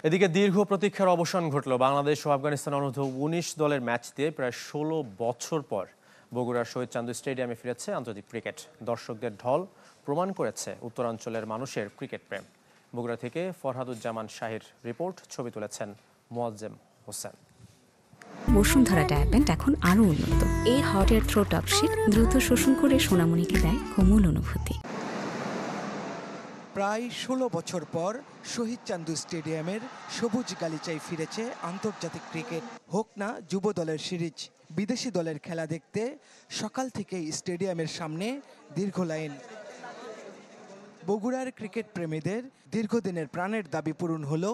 এদিকে দীর্ঘ প্রতীক্ষার অবসান ঘটল বাংলাদেশ ও আফগানিস্তান অনূর্ধ্ব-19 দলের ম্যাচ দিয়ে প্রায় ১৬ বছর পর বগুড়ার শহীদ চান্দু স্টেডিয়ামে ফিরেছে আন্তর্জাতিক ক্রিকেট। দর্শকদের ঢল প্রমাণ করেছে উত্তরাঞ্চলের মানুষের ক্রিকেট প্রেম। বগুড়া থেকে ফরহাদুজ্জামান শাহির রিপোর্ট, ছবি তুলেছেন মোয়াজ্জেম হোসেন। বসুন্ধরা ডায়াপেন্ট এখন আরো উন্নত। এই hot air through top sheet দ্রুত শোষণ করে সোনামণিকে দেয় কোমল অনুভূতি। প্রায় ১৬ বছর পর শহীদ চান্দু স্টেডিয়ামের সবুজ গালিচায় ফিরেছে আন্তর্জাতিক ক্রিকেট। হোক না যুব দলের সিরিজ, বিদেশি দলের খেলা দেখতে সকাল থেকেই স্টেডিয়ামের সামনে দীর্ঘ লাইন। বগুড়ার ক্রিকেট প্রেমীদের দীর্ঘদিনের প্রাণের দাবি পূরণ হলো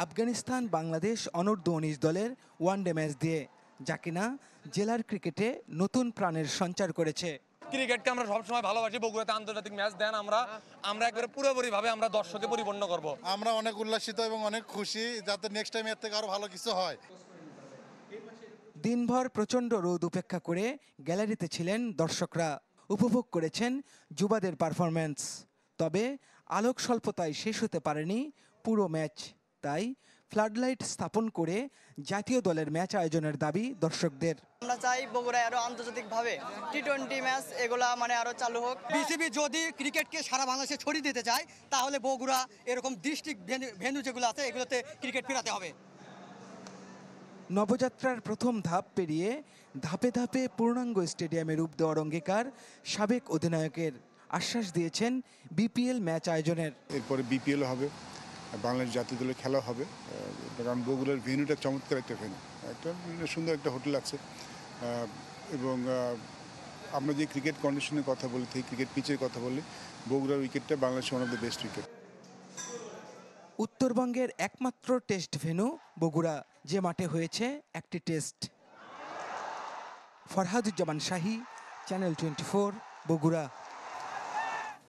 আফগানিস্তান বাংলাদেশ অনূর্ধ্ব-19 দলের ওয়ানডে ম্যাচ দিয়ে, যা কিনা জেলার ক্রিকেটে নতুন প্রাণের সঞ্চার করেছে। ক্রিকেটকে আমরা সবসময় ভালোবাসি। বগুড়াতে আন্তর্জাতিক ম্যাচ দেন আমরা একবারে পুরোপুরিভাবে আমরা দর্শকে পরিপূর্ণ করব। আমরা অনেক উল্লাসিত এবং অনেক খুশি, যাতে নেক্সট টাইম এর থেকে আরো ভালো কিছু হয়। দিনভর প্রচণ্ড রোদ উপেক্ষা করে গ্যালারিতে ছিলেন দর্শকরা, উপভোগ করেছেন যুবাদের পারফরম্যান্স। তবে আলোক স্বল্পতায় শেষ হতে পারেনি পুরো ম্যাচ, তাই ফ্লাডলাইট স্থাপন করে জাতীয় দলের ম্যাচ আয়োজনের দাবি দর্শকদের। আমরা চাই বগুড়ায় আরো আন্তর্জাতিকভাবে টি-20 ম্যাচ এগুলা আরো চালু হোক। বিসিবি যদি ক্রিকেটকে সারা বাংলাদেশে ছড়িয়ে দিতে চায়, তাহলে বগুড়া এরকম ডিস্ট্রিক্ট ভেন্যু যেগুলো আছে এগুলোতে ক্রিকেট ফেরাতে হবে। নবযাত্রার প্রথম ধাপ পেরিয়ে ধাপে ধাপে পূর্ণাঙ্গ স্টেডিয়ামে রূপ দেওয়ার অঙ্গীকার সাবেক অধিনায়কের। আশ্বাস দিয়েছেন বিপিএল ম্যাচ আয়োজনের। এরপরে বিপিএল হবে, বাংলাদেশ জাতীয় দলের খেলা হবে, কারণ বগুড়ার ভেন্যুটা চমৎকার একটা ভেন্যু, একটা সুন্দর একটা হোটেল আছে, এবং আমরা যে ক্রিকেট কন্ডিশনের কথা বলি, ক্রিকেট পিচের কথা বলি, বগুড়ার উইকেটটা Bangladesh one of the best wicket. উত্তরবঙ্গের একমাত্র টেস্ট ভেন্যু বগুড়া, যে মাঠে হয়েছে একটি টেস্ট। ফরহাদুজ্জামান শাহী, চ্যানেল 24, বগুড়া।